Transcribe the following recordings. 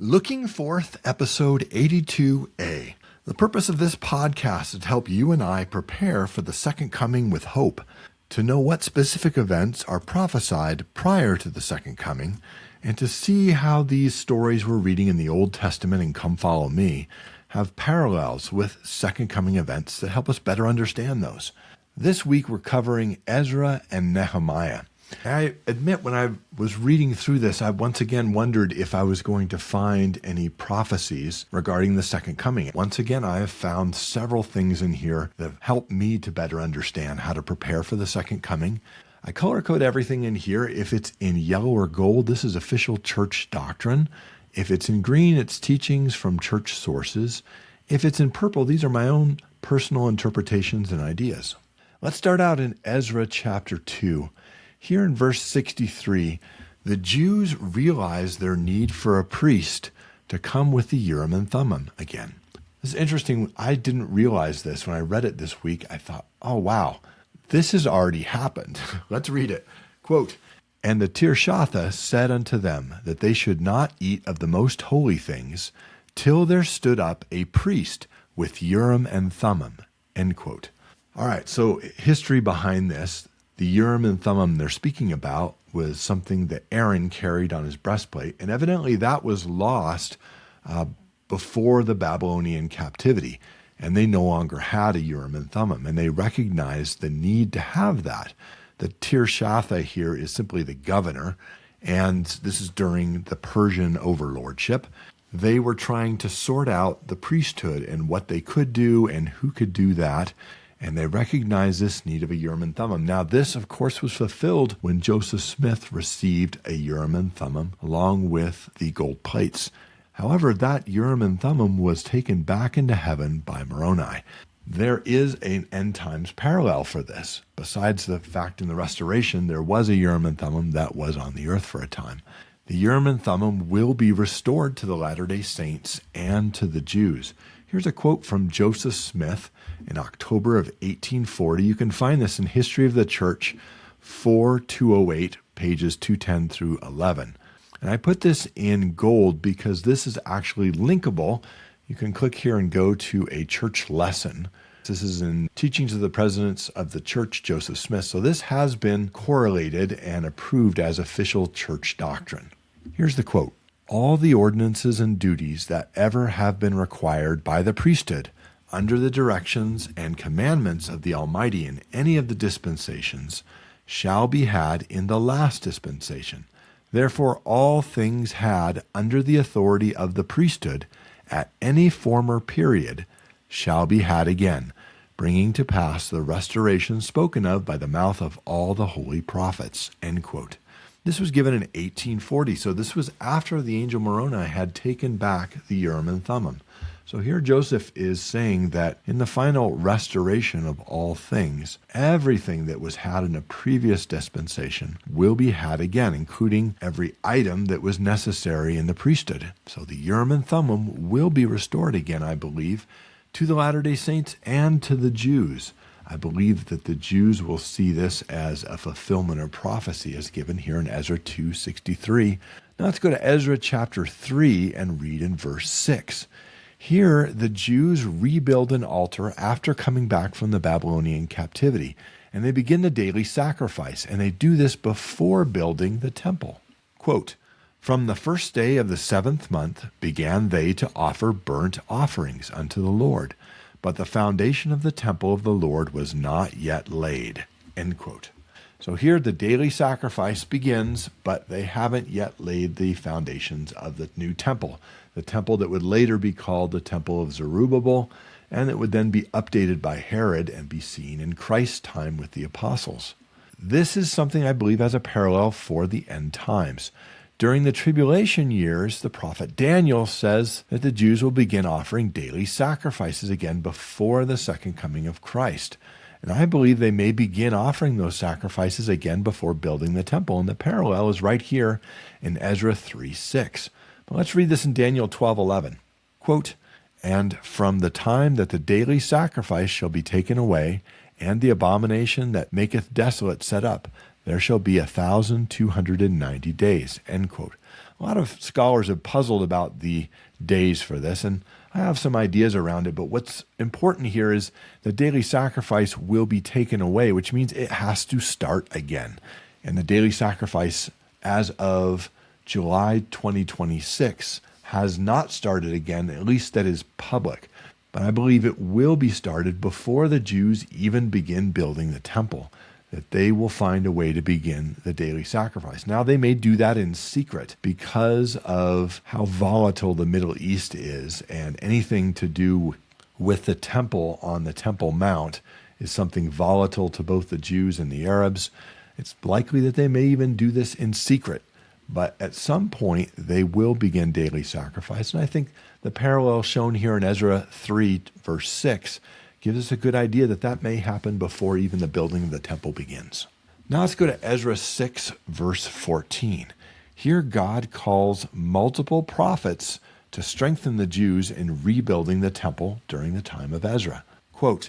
Looking Forth, Episode 82A. The purpose of this podcast is to help you and I prepare for the second coming with hope, to know what specific events are prophesied prior to the second coming, and to see how these stories we're reading in the Old Testament and Come Follow Me have parallels with second coming events that help us better understand those. This week we're covering Ezra and Nehemiah. I admit when I was reading through this, I once again wondered if I was going to find any prophecies regarding the second coming. Once again, I have found several things in here that have helped me to better understand how to prepare for the second coming. I color code everything in here. If it's in yellow or gold, this is official church doctrine. If it's in green, it's teachings from church sources. If it's in purple, these are my own personal interpretations and ideas. Let's start out in Ezra chapter 2. Here in verse 63, the Jews realized their need for a priest to come with the Urim and Thummim again. This is interesting. I didn't realize this when I read it this week. I thought, oh, wow, this has already happened. Let's read it. Quote, "And the Tirshatha said unto them that they should not eat of the most holy things till there stood up a priest with Urim and Thummim." End quote. All right, so history behind this. The Urim and Thummim they're speaking about was something that Aaron carried on his breastplate, and evidently that was lost before the Babylonian captivity, and they no longer had a Urim and Thummim, and they recognized the need to have that. The Tirshatha here is simply the governor, and this is during the Persian overlordship. They were trying to sort out the priesthood and what they could do and who could do that. And they recognized this need of a Urim and Thummim. Now, this, of course, was fulfilled when Joseph Smith received a Urim and Thummim along with the gold plates. However, that Urim and Thummim was taken back into heaven by Moroni. There is an end times parallel for this. Besides the fact in the restoration, there was a Urim and Thummim that was on the earth for a time. The Urim and Thummim will be restored to the Latter-day Saints and to the Jews. Here's a quote from Joseph Smith in October of 1840. You can find this in History of the Church 4208, pages 210 through 11. And I put this in gold because this is actually linkable. You can click here and go to a church lesson. This is in Teachings of the Presidents of the Church, Joseph Smith. So this has been correlated and approved as official church doctrine. Here's the quote. "All the ordinances and duties that ever have been required by the priesthood under the directions and commandments of the Almighty in any of the dispensations shall be had in the last dispensation. Therefore all things had under the authority of the priesthood at any former period shall be had again, bringing to pass the restoration spoken of by the mouth of all the holy prophets." End quote. This was given in 1840, so this was after the angel Moroni had taken back the Urim and Thummim. So here Joseph is saying that in the final restoration of all things, everything that was had in a previous dispensation will be had again, including every item that was necessary in the priesthood. So the Urim and Thummim will be restored again, I believe, to the Latter-day Saints and to the Jews. I believe that the Jews will see this as a fulfillment of prophecy as given here in Ezra 2:63. Now let's go to Ezra chapter 3 and read in verse 6. Here the Jews rebuild an altar after coming back from the Babylonian captivity, and they begin the daily sacrifice, and they do this before building the temple. Quote, "From the first day of the 7th month began they to offer burnt offerings unto the Lord. But the foundation of the temple of the Lord was not yet laid." End quote. So here the daily sacrifice begins, but they haven't yet laid the foundations of the new temple, the temple that would later be called the Temple of Zerubbabel, and that would then be updated by Herod and be seen in Christ's time with the apostles. This is something I believe has a parallel for the end times. During the tribulation years, the prophet Daniel says that the Jews will begin offering daily sacrifices again before the second coming of Christ. And I believe they may begin offering those sacrifices again before building the temple. And the parallel is right here in Ezra 3:6. But let's read this in Daniel 12:11. Quote, "And from the time that the daily sacrifice shall be taken away, and the abomination that maketh desolate set up, there shall be 1,290 days." End quote. A lot of scholars have puzzled about the days for this, and I have some ideas around it, but what's important here is the daily sacrifice will be taken away, which means it has to start again. And the daily sacrifice as of July 2026 has not started again, at least that is public. But I believe it will be started before the Jews even begin building the temple, that they will find a way to begin the daily sacrifice. Now, they may do that in secret because of how volatile the Middle East is, and anything to do with the temple on the Temple Mount is something volatile to both the Jews and the Arabs. It's likely that they may even do this in secret, but at some point they will begin daily sacrifice. And I think the parallel shown here in Ezra 3, verse 6, gives us a good idea that that may happen before even the building of the temple begins. Now let's go to Ezra 6, verse 14. Here God calls multiple prophets to strengthen the Jews in rebuilding the temple during the time of Ezra. Quote,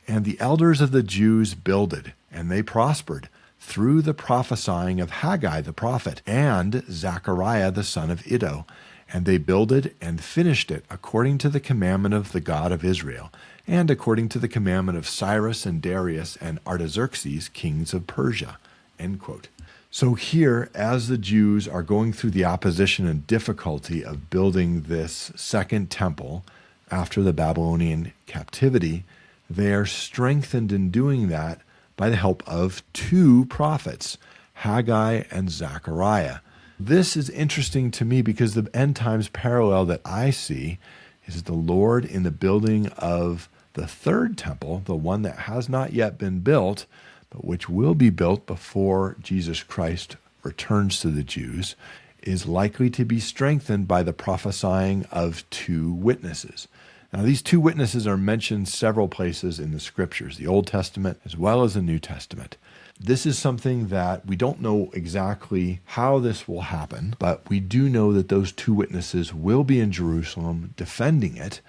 "And the elders of the Jews builded, and they prospered, through the prophesying of Haggai the prophet and Zechariah the son of Iddo. And they builded and finished it according to the commandment of the God of Israel, and according to the commandment of Cyrus and Darius and Artaxerxes, kings of Persia." End quote. So here, as the Jews are going through the opposition and difficulty of building this second temple after the Babylonian captivity, they are strengthened in doing that by the help of two prophets, Haggai and Zechariah. This is interesting to me because the end times parallel that I see is the Lord in the building of the third temple, the one that has not yet been built, but which will be built before Jesus Christ returns to the Jews, is likely to be strengthened by the prophesying of two witnesses. Now, these two witnesses are mentioned several places in the scriptures, the Old Testament as well as the New Testament. This is something that we don't know exactly how this will happen, but we do know that those two witnesses will be in Jerusalem defending it,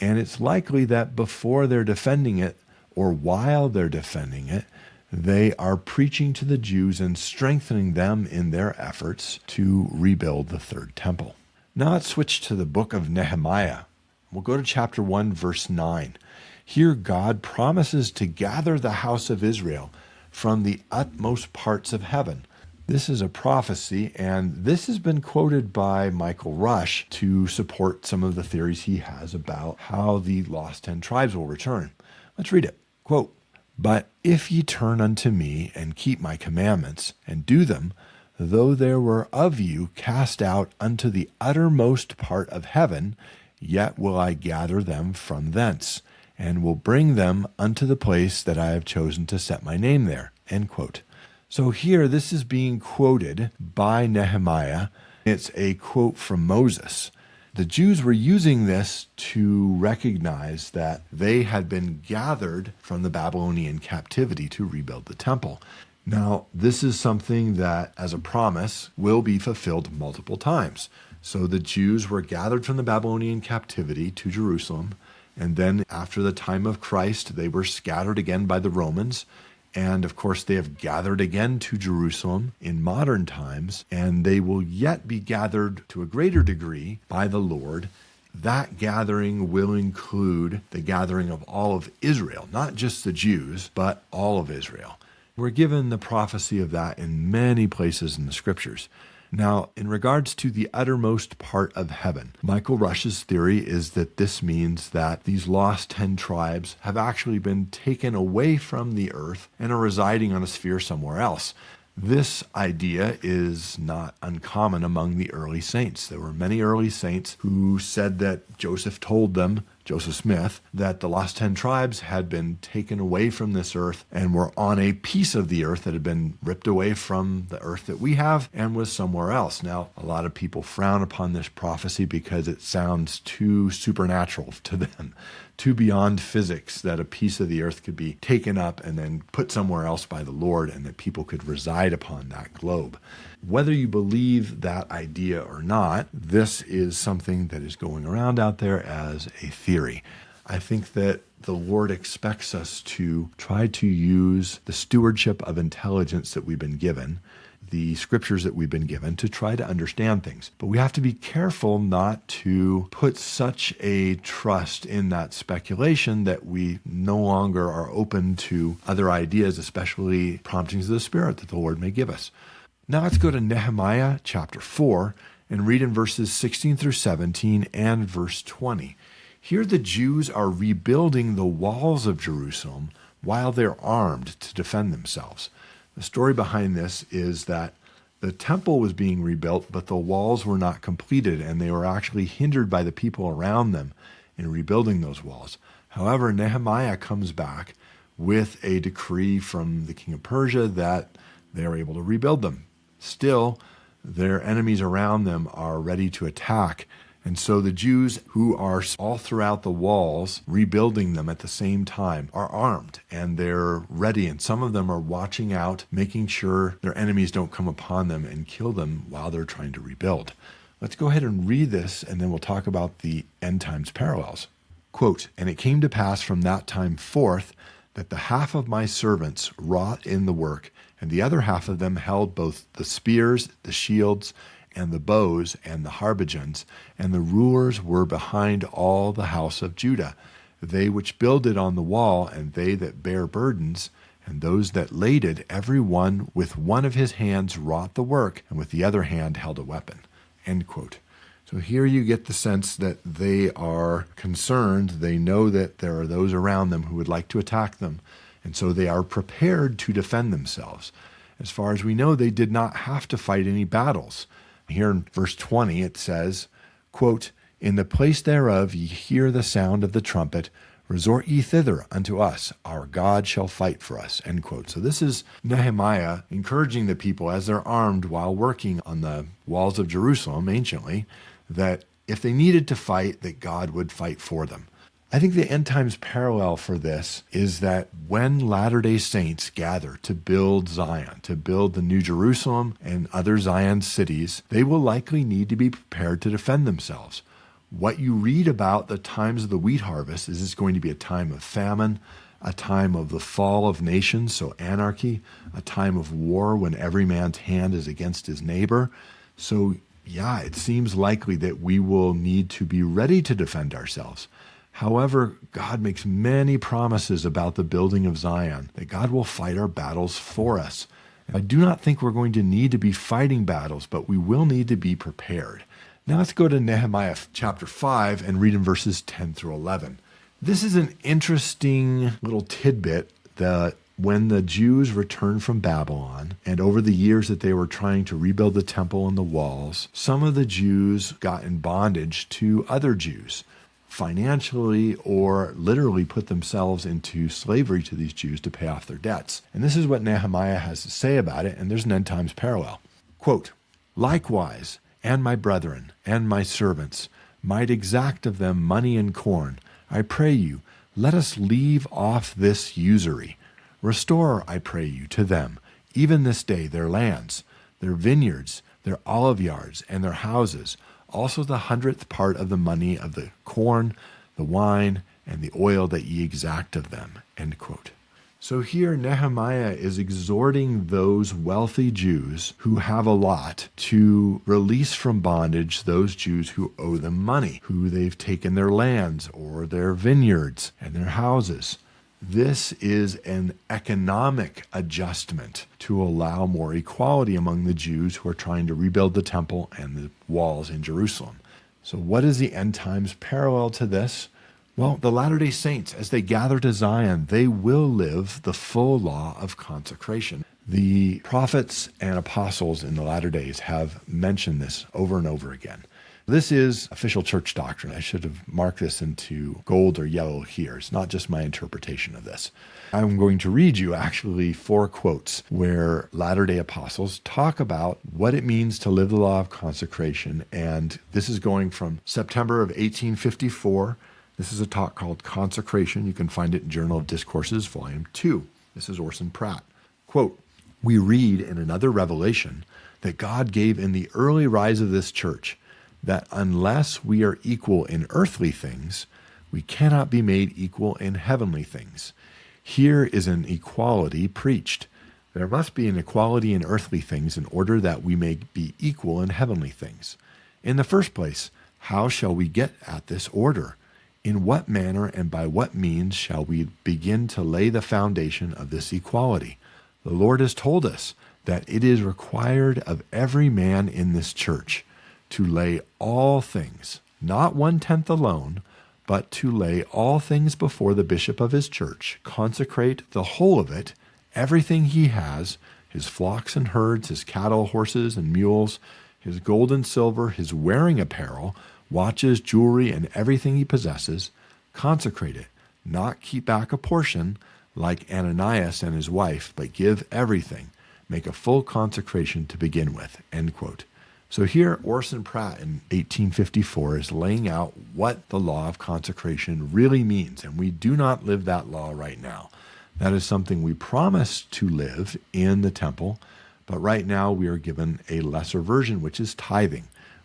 and it's likely that before they're defending it or while they're defending it, they are preaching to the Jews and strengthening them in their efforts to rebuild the third temple. Now let's switch to the book of Nehemiah. We'll go to chapter 1, verse 9. Here God promises to gather the house of Israel from the utmost parts of heaven. This is a prophecy, and this has been quoted by Michael Rush to support some of the theories he has about how the lost 10 tribes will return. Let's read it. Quote, "But if ye turn unto me and keep my commandments and do them, though there were of you cast out unto the uttermost part of heaven, yet will I gather them from thence, and will bring them unto the place that I have chosen to set my name there." End quote. So here, this is being quoted by Nehemiah. It's a quote from Moses. The Jews were using this to recognize that they had been gathered from the Babylonian captivity to rebuild the temple. Now, this is something that, as a promise, will be fulfilled multiple times. So the Jews were gathered from the Babylonian captivity to Jerusalem, and then after the time of Christ, they were scattered again by the Romans. And of course, they have gathered again to Jerusalem in modern times, and they will yet be gathered to a greater degree by the Lord. That gathering will include the gathering of all of Israel, not just the Jews, but all of Israel. We're given the prophecy of that in many places in the scriptures. Now, in regards to the uttermost part of heaven, Michael Rush's theory is that this means that these lost 10 tribes have actually been taken away from the earth and are residing on a sphere somewhere else. This idea is not uncommon among the early saints. There were many early saints who said that Joseph told them, Joseph Smith, that the lost 10 tribes had been taken away from this earth and were on a piece of the earth that had been ripped away from the earth that we have and was somewhere else. Now, a lot of people frown upon this prophecy because it sounds too supernatural to them, too beyond physics, that a piece of the earth could be taken up and then put somewhere else by the Lord and that people could reside upon that globe. Whether you believe that idea or not, this is something that is going around out there as a theory. I think that the Lord expects us to try to use the stewardship of intelligence that we've been given, the scriptures that we've been given to try to understand things. But we have to be careful not to put such a trust in that speculation that we no longer are open to other ideas, especially promptings of the Spirit that the Lord may give us. Now let's go to Nehemiah chapter 4 and read in verses 16 through 17 and verse 20. Here the Jews are rebuilding the walls of Jerusalem while they're armed to defend themselves. The story behind this is that the temple was being rebuilt, but the walls were not completed, and they were actually hindered by the people around them in rebuilding those walls. However, Nehemiah comes back with a decree from the king of Persia that they are able to rebuild them. Still, their enemies around them are ready to attack. And so the Jews who are all throughout the walls, rebuilding them at the same time, are armed and they're ready. And some of them are watching out, making sure their enemies don't come upon them and kill them while they're trying to rebuild. Let's go ahead and read this, and then we'll talk about the end times parallels. Quote, "And it came to pass from that time forth that the half of my servants wrought in the work, and the other half of them held both the spears, the shields, and the bows, and the harbigons, and the rulers were behind all the house of Judah, they which builded on the wall, and they that bare burdens, and those that laded, every one with one of his hands wrought the work, and with the other hand held a weapon." End quote. So here you get the sense that they are concerned. They know that there are those around them who would like to attack them, and so they are prepared to defend themselves. As far as we know, they did not have to fight any battles. Here in verse 20 it says, quote, "In the place thereof ye hear the sound of the trumpet, resort ye thither unto us, our God shall fight for us." End quote. So this is Nehemiah encouraging the people as they're armed while working on the walls of Jerusalem anciently, that if they needed to fight, that God would fight for them. I think the end times parallel for this is that when Latter-day Saints gather to build Zion, to build the New Jerusalem and other Zion cities, they will likely need to be prepared to defend themselves. What you read about the times of the wheat harvest is it's going to be a time of famine, a time of the fall of nations, so anarchy, a time of war when every man's hand is against his neighbor. So yeah, it seems likely that we will need to be ready to defend ourselves. However, God makes many promises about the building of Zion, that God will fight our battles for us. I do not think we're going to need to be fighting battles, but we will need to be prepared. Now let's go to Nehemiah chapter 5 and read in verses 10 through 11. This is an interesting little tidbit that when the Jews returned from Babylon, and over the years that they were trying to rebuild the temple and the walls, some of the Jews got in bondage to other Jews, financially or literally put themselves into slavery to these Jews to pay off their debts. And this is what Nehemiah has to say about it, and there's an end times parallel. Quote, "Likewise, and my brethren, and my servants, might exact of them money and corn. I pray you, let us leave off this usury. Restore, I pray you, to them, even this day, their lands, their vineyards, their olive yards, and their houses, also the 100th part of the money of the corn, the wine, and the oil that ye exact of them." End quote. So here Nehemiah is exhorting those wealthy Jews who have a lot to release from bondage those Jews who owe them money, who they've taken their lands or their vineyards and their houses. This is an economic adjustment to allow more equality among the Jews who are trying to rebuild the temple and the walls in Jerusalem. So what is the end times parallel to this? Well, the Latter-day Saints, as they gather to Zion, they will live the full law of consecration. The prophets and apostles in the latter days have mentioned this over and over again. This is official church doctrine. I should have marked this into gold or yellow here. It's not just my interpretation of this. I'm going to read you actually 4 quotes where Latter-day apostles talk about what it means to live the law of consecration. And this is going from September of 1854. This is a talk called Consecration. You can find it in Journal of Discourses, Volume 2. This is Orson Pratt. Quote, "We read in another revelation that God gave in the early rise of this church that unless we are equal in earthly things, we cannot be made equal in heavenly things. Here is an equality preached. There must be an equality in earthly things in order that we may be equal in heavenly things. In the first place, how shall we get at this order? In what manner and by what means shall we begin to lay the foundation of this equality? The Lord has told us that it is required of every man in this church to lay all things, not 1/10 alone, but to lay all things before the bishop of his church, consecrate the whole of it, everything he has, his flocks and herds, his cattle, horses and mules, his gold and silver, his wearing apparel, watches, jewelry, and everything he possesses, consecrate it, not keep back a portion like Ananias and his wife, but give everything, make a full consecration to begin with, end quote. So here, Orson Pratt in 1854 is laying out what the law of consecration really means, and we do not live that law right now. That is something we promised to live in the temple, but right now we are given a lesser version, which is tithing.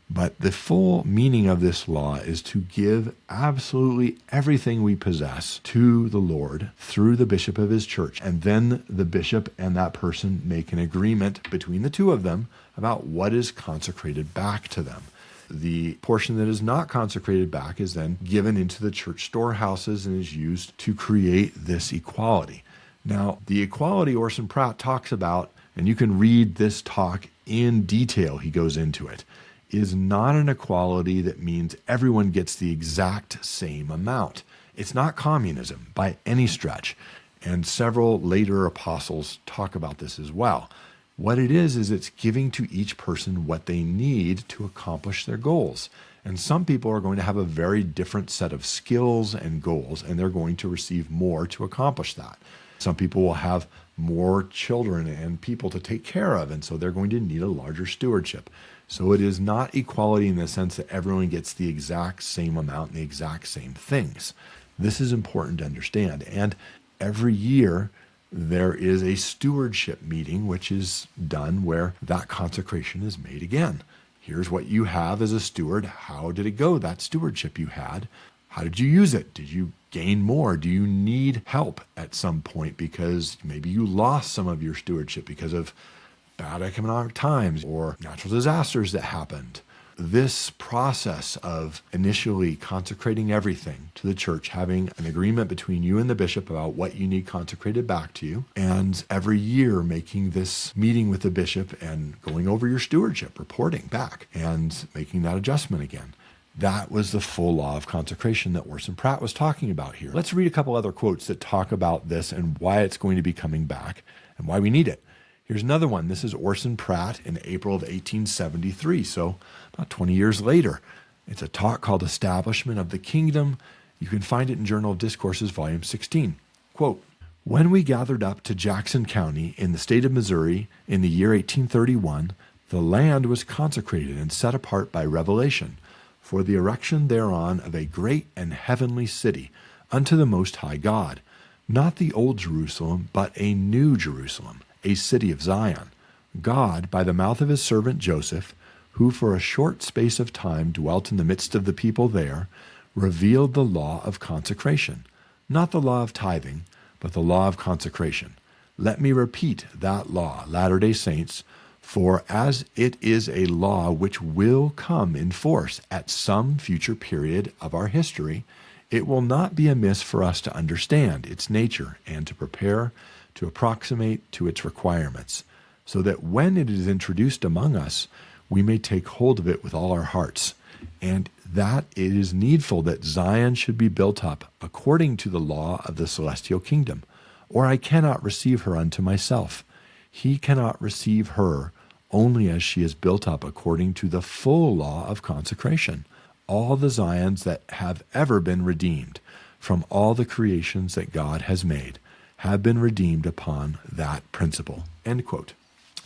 But the full meaning of this law is to give absolutely everything we possess to the Lord through the bishop of his church. And then the bishop and that person make an agreement between the two of them about what is consecrated back to them. The portion that is not consecrated back is then given into the church storehouses and is used to create this equality. Now, the equality Orson Pratt talks about, and you can read this talk in detail, he goes into it, is not an equality that means everyone gets the exact same amount. It's not communism by any stretch. And several later apostles talk about this as well. What it is it's giving to each person what they need to accomplish their goals. And some people are going to have a very different set of skills and goals, and they're going to receive more to accomplish that. Some people will have more children and people to take care of, and so they're going to need a larger stewardship. So it is not equality in the sense that everyone gets the exact same amount and the exact same things. This is important to understand. And every year there is a stewardship meeting which is done where that consecration is made again. Here's what you have as a steward. How did it go, that stewardship you had? How did you use it? Did you gain more? Do you need help at some point because maybe you lost some of your stewardship because of bad economic times or natural disasters that happened? This process of initially consecrating everything to the church, having an agreement between you and the bishop about what you need consecrated back to you, and every year making this meeting with the bishop and going over your stewardship, reporting back, and making that adjustment again. That was the full law of consecration that Orson Pratt was talking about here. Let's read a couple other quotes that talk about this and why it's going to be coming back and why we need it. Here's another one. This is Orson Pratt in April of 1873, so about 20 years later. It's a talk called Establishment of the Kingdom. You can find it in Journal of Discourses, Volume 16. Quote, "When we gathered up to Jackson County in the state of Missouri in the year 1831, the land was consecrated and set apart by revelation for the erection thereon of a great and heavenly city unto the Most High God, not the old Jerusalem, but a new Jerusalem, a city of Zion. God, by the mouth of his servant Joseph, who for a short space of time dwelt in the midst of the people there, revealed the law of consecration, not the law of tithing, but the law of consecration. Let me repeat that law, Latter-day Saints, for as it is a law which will come in force at some future period of our history, it will not be amiss for us to understand its nature and to prepare to approximate to its requirements, so that when it is introduced among us, we may take hold of it with all our hearts, and that it is needful that Zion should be built up according to the law of the celestial kingdom, or I cannot receive her unto myself. He cannot receive her only as she is built up according to the full law of consecration. All the Zions that have ever been redeemed from all the creations that God has made have been redeemed upon that principle." End quote.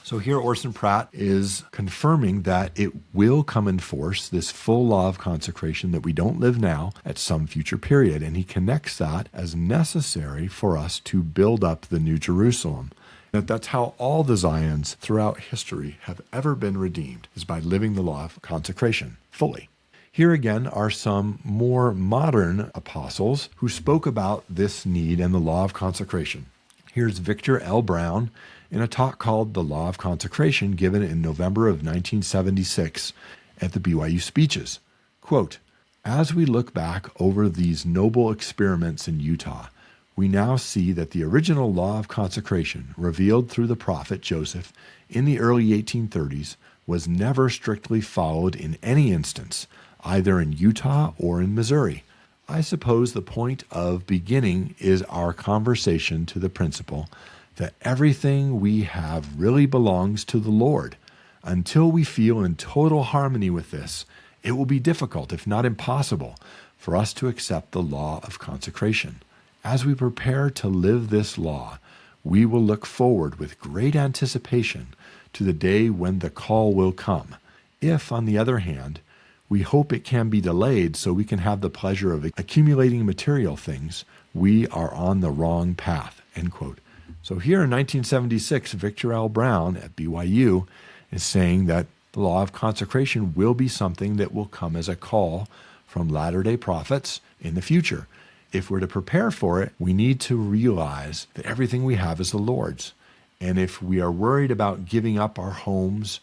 So here Orson Pratt is confirming that it will come in force, this full law of consecration, that we don't live now at some future period. And he connects that as necessary for us to build up the New Jerusalem. That's how all the Zions throughout history have ever been redeemed, is by living the law of consecration fully. Here again are some more modern apostles who spoke about this need and the law of consecration. Here's Victor L. Brown in a talk called The Law of Consecration given in November of 1976 at the BYU Speeches. Quote, "As we look back over these noble experiments in Utah, we now see that the original law of consecration revealed through the prophet Joseph in the early 1830s was never strictly followed in any instance, either in Utah or in Missouri. I suppose the point of beginning is our conversation to the principle that everything we have really belongs to the Lord. Until we feel in total harmony with this, it will be difficult, if not impossible, for us to accept the law of consecration. As we prepare to live this law, we will look forward with great anticipation to the day when the call will come. If, on the other hand, we hope it can be delayed so we can have the pleasure of accumulating material things, we are on the wrong path." End quote. So here in 1976, Victor L. Brown at BYU is saying that the law of consecration will be something that will come as a call from Latter-day Prophets in the future. If we're to prepare for it, we need to realize that everything we have is the Lord's. And if we are worried about giving up our homes,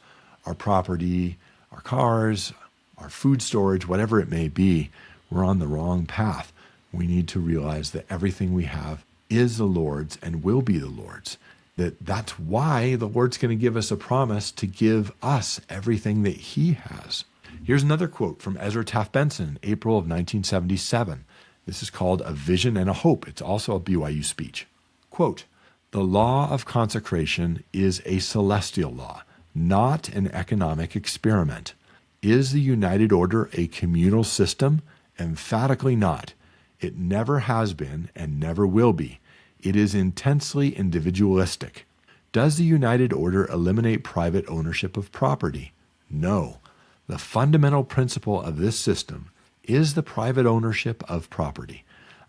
our property, our cars, our food storage, whatever it may be, we're on the wrong path. We need to realize that everything we have is the Lord's and will be the Lord's. That's why the Lord's going to give us a promise to give us everything that He has. Here's another quote from Ezra Taft Benson, April of 1977. This is called A Vision and a Hope. It's also a BYU speech. Quote, "The law of consecration is a celestial law, not an economic experiment. Is the United Order a communal system? Emphatically not. It never has been and never will be. It is intensely individualistic. Does the United Order eliminate private ownership of property? No. The fundamental principle of this system is the private ownership of property.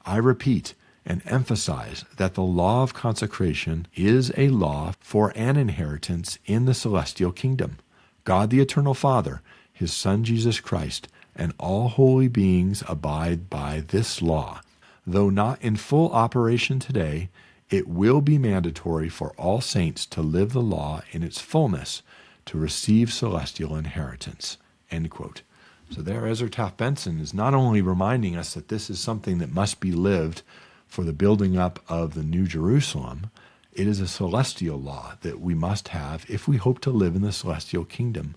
I repeat and emphasize that the law of consecration is a law for an inheritance in the celestial kingdom. God the Eternal Father, His Son Jesus Christ, and all holy beings abide by this law. Though not in full operation today, it will be mandatory for all saints to live the law in its fullness to receive celestial inheritance." End quote. So there, Ezra Taft Benson is not only reminding us that this is something that must be lived for the building up of the New Jerusalem, it is a celestial law that we must have if we hope to live in the celestial kingdom.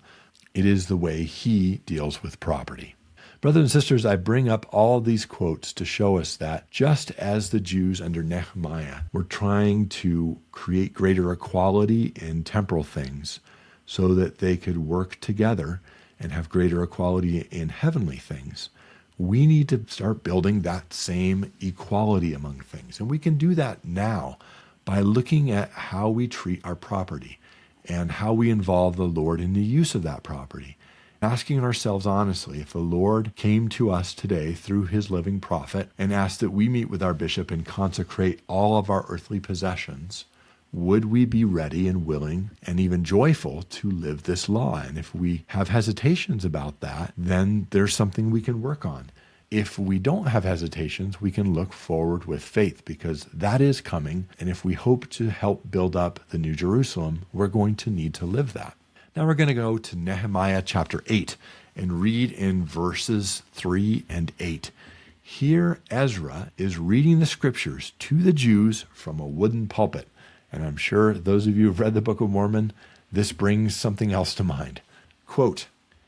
It is the way He deals with property. Brothers and sisters, I bring up all these quotes to show us that just as the Jews under Nehemiah were trying to create greater equality in temporal things so that they could work together and have greater equality in heavenly things, we need to start building that same equality among things. And we can do that now by looking at how we treat our property and how we involve the Lord in the use of that property. Asking ourselves honestly, if the Lord came to us today through His living prophet and asked that we meet with our bishop and consecrate all of our earthly possessions, would we be ready and willing and even joyful to live this law? And if we have hesitations about that, then there's something we can work on. If we don't have hesitations, we can look forward with faith because that is coming. And if we hope to help build up the New Jerusalem, we're going to need to live that. Now we're going to go to Nehemiah chapter 8 and read in verses 3 and 8. Here Ezra is reading the scriptures to the Jews from a wooden pulpit. And I'm sure those of you who've read the Book of Mormon, this brings something else to mind. Quote,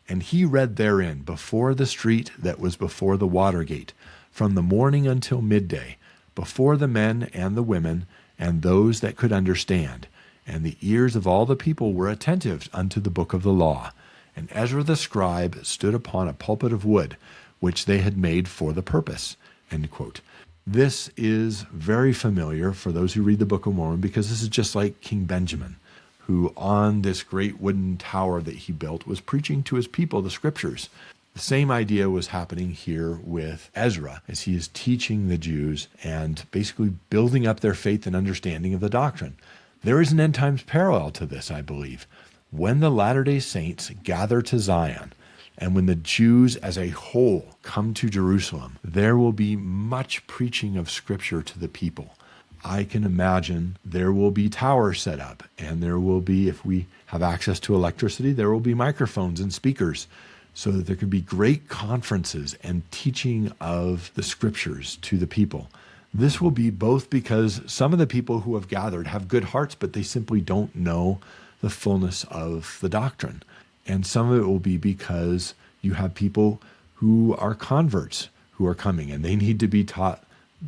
"And he read therein before the street that was before the water gate, from the morning until midday, before the men and the women and those that could understand. And the ears of all the people were attentive unto the book of the law. And Ezra the scribe stood upon a pulpit of wood, which they had made for the purpose." End quote. This is very familiar for those who read the Book of Mormon because this is just like King Benjamin, who on this great wooden tower that he built was preaching to his people the scriptures. The same idea was happening here with Ezra as he is teaching the Jews and basically building up their faith and understanding of the doctrine. There is an end times parallel to this, I believe. When the Latter-day Saints gather to Zion, and when the Jews as a whole come to Jerusalem, there will be much preaching of Scripture to the people. I can imagine there will be towers set up, and there will be, if we have access to electricity, there will be microphones and speakers, so that there could be great conferences and teaching of the scriptures to the people. This will be both because some of the people who have gathered have good hearts, but they simply don't know the fullness of the doctrine. And some of it will be because you have people who are converts who are coming, and they need to be taught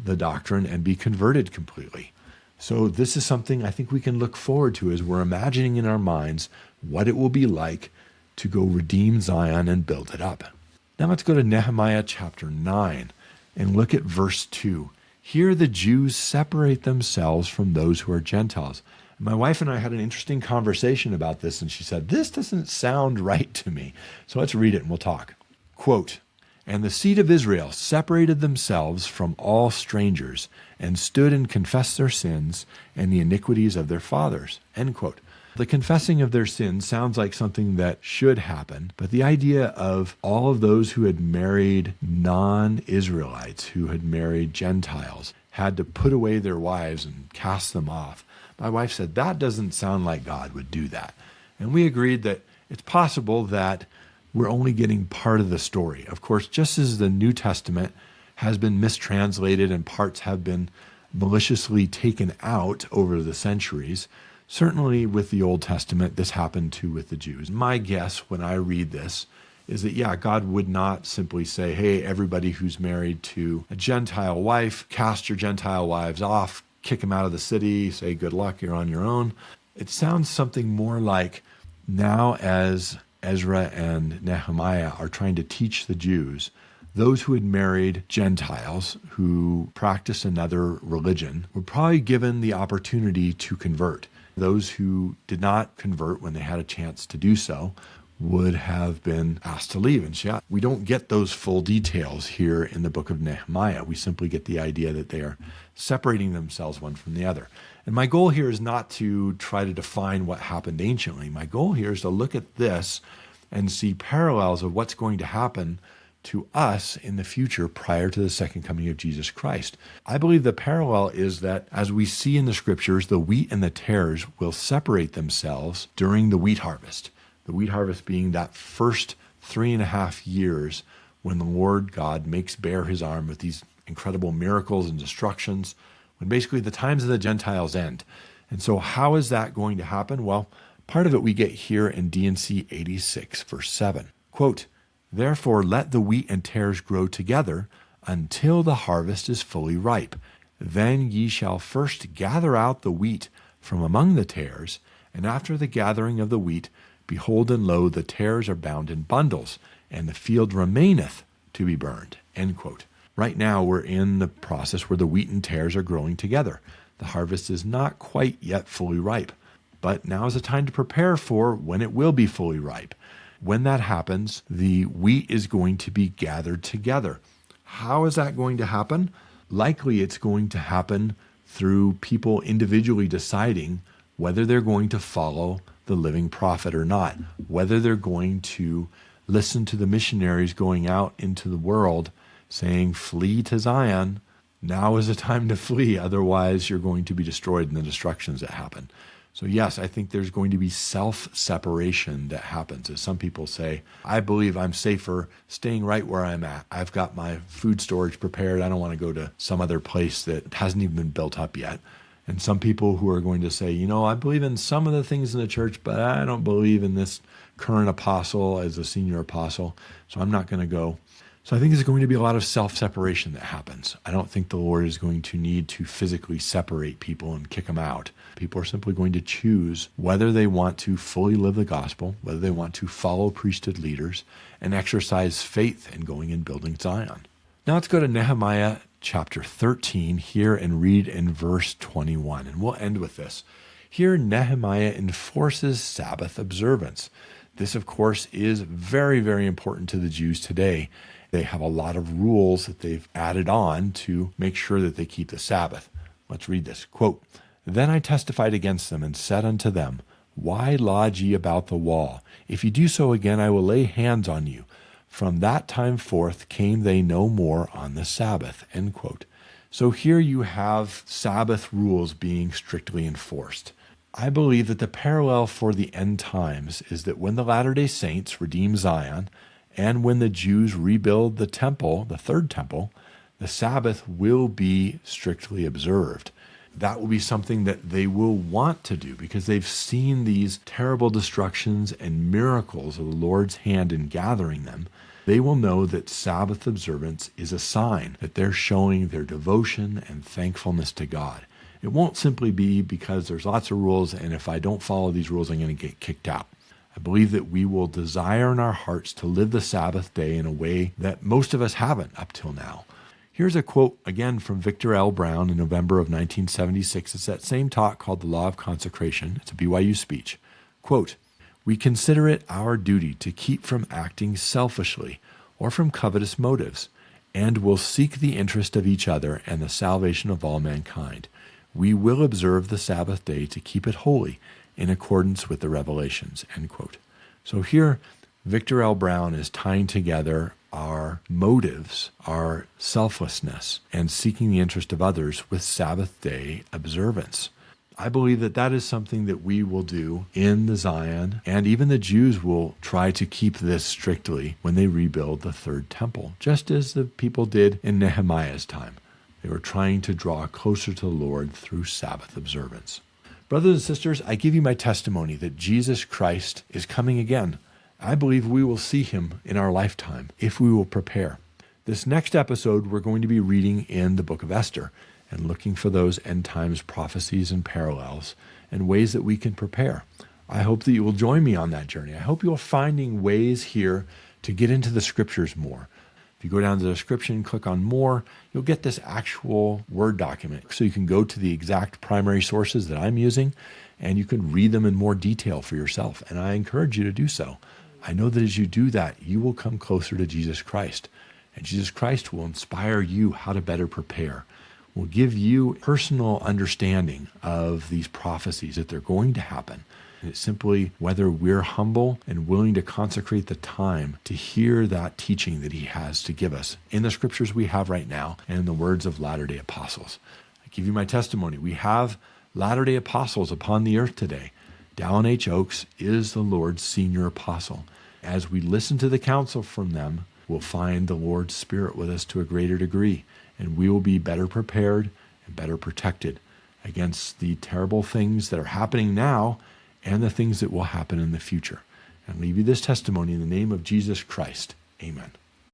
the doctrine and be converted completely. So this is something I think we can look forward to as we're imagining in our minds what it will be like to go redeem Zion and build it up. Now let's go to Nehemiah chapter 9 and look at verse 2. Here the Jews separate themselves from those who are Gentiles. My wife and I had an interesting conversation about this, and she said, this doesn't sound right to me. So let's read it and we'll talk. Quote, "And the seed of Israel separated themselves from all strangers and stood and confessed their sins and the iniquities of their fathers." End quote. The confessing of their sins sounds like something that should happen, but the idea of all of those who had married non-Israelites, who had married Gentiles, had to put away their wives and cast them off. My wife said, that doesn't sound like God would do that. And we agreed that it's possible that we're only getting part of the story. Of course, just as the New Testament has been mistranslated and parts have been maliciously taken out over the centuries, certainly with the Old Testament, this happened too with the Jews. My guess when I read this is that, yeah, God would not simply say, hey, everybody who's married to a Gentile wife, cast your Gentile wives off, kick them out of the city, say, good luck, you're on your own. It sounds something more like now as Ezra and Nehemiah are trying to teach the Jews, those who had married Gentiles who practiced another religion were probably given the opportunity to convert. Those who did not convert when they had a chance to do so would have been asked to leave. And we don't get those full details here in the book of Nehemiah. We simply get the idea that they are separating themselves one from the other. And my goal here is not to try to define what happened anciently. My goal here is to look at this and see parallels of what's going to happen to us in the future prior to the second coming of Jesus Christ. I believe the parallel is that, as we see in the scriptures, the wheat and the tares will separate themselves during the wheat harvest. The wheat harvest being that first 3.5 years when the Lord God makes bare his arm with these incredible miracles and destructions, when basically the times of the Gentiles end. And so how is that going to happen? Well, part of it we get here in D&C 86, verse 7. Quote, "Therefore let the wheat and tares grow together until the harvest is fully ripe. Then ye shall first gather out the wheat from among the tares, and after the gathering of the wheat, behold, and lo, the tares are bound in bundles, and the field remaineth to be burned." End quote. Right now, we're in the process where the wheat and tares are growing together. The harvest is not quite yet fully ripe, but now is the time to prepare for when it will be fully ripe. When that happens, the wheat is going to be gathered together. How is that going to happen? Likely it's going to happen through people individually deciding whether they're going to follow the living prophet or not, whether they're going to listen to the missionaries going out into the world saying, flee to Zion. Now is the time to flee, otherwise you're going to be destroyed in the destructions that happen. So yes, I think there's going to be self-separation that happens. As some people say, I believe I'm safer staying right where I'm at. I've got my food storage prepared. I don't want to go to some other place that hasn't even been built up yet. And some people who are going to say, I believe in some of the things in the church, but I don't believe in this current apostle as a senior apostle, so I'm not going to go. So I think there's going to be a lot of self-separation that happens. I don't think the Lord is going to need to physically separate people and kick them out. People are simply going to choose whether they want to fully live the gospel, whether they want to follow priesthood leaders, and exercise faith in going and building Zion. Now let's go to Nehemiah chapter 13 here and read in verse 21, and we'll end with this. Here Nehemiah enforces Sabbath observance. This, of course, is very, very important to the Jews today. They have a lot of rules that they've added on to make sure that they keep the Sabbath. Let's read this. Quote, "Then I testified against them and said unto them, Why lodge ye about the wall? If ye do so again, I will lay hands on you. From that time forth came they no more on the Sabbath." End quote. So here you have Sabbath rules being strictly enforced. I believe that the parallel for the end times is that when the Latter-day Saints redeem Zion, and when the Jews rebuild the temple, the third temple, the Sabbath will be strictly observed. That will be something that they will want to do because they've seen these terrible destructions and miracles of the Lord's hand in gathering them. They will know that Sabbath observance is a sign that they're showing their devotion and thankfulness to God. It won't simply be because there's lots of rules, and if I don't follow these rules, I'm going to get kicked out. I believe that we will desire in our hearts to live the Sabbath day in a way that most of us haven't up till now. Here's a quote again from Victor L. Brown in November of 1976. It's that same talk called The Law of Consecration. It's a BYU speech. Quote, "We consider it our duty to keep from acting selfishly or from covetous motives, and will seek the interest of each other and the salvation of all mankind. We will observe the Sabbath day to keep it holy in accordance with the revelations," end quote. So here, Victor L. Brown is tying together our motives, our selflessness, and seeking the interest of others with Sabbath day observance. I believe that that is something that we will do in the Zion, and even the Jews will try to keep this strictly when they rebuild the third temple, just as the people did in Nehemiah's time. They were trying to draw closer to the Lord through Sabbath observance. Brothers and sisters, I give you my testimony that Jesus Christ is coming again. I believe we will see him in our lifetime if we will prepare. This next episode, we're going to be reading in the book of Esther and looking for those end times prophecies and parallels and ways that we can prepare. I hope that you will join me on that journey. I hope you're finding ways here to get into the scriptures more. If you go down to the description and click on more, you'll get this actual Word document. So you can go to the exact primary sources that I'm using and you can read them in more detail for yourself. And I encourage you to do so. I know that as you do that, you will come closer to Jesus Christ. And Jesus Christ will inspire you how to better prepare, will give you personal understanding of these prophecies that they're going to happen. And it's simply whether we're humble and willing to consecrate the time to hear that teaching that he has to give us in the scriptures we have right now and in the words of Latter-day Apostles. I give you my testimony. We have Latter-day Apostles upon the earth today. Dallin H. Oaks is the Lord's senior apostle. As we listen to the counsel from them, we'll find the Lord's Spirit with us to a greater degree, and we will be better prepared and better protected against the terrible things that are happening now and the things that will happen in the future. And leave you this testimony in the name of Jesus Christ. Amen.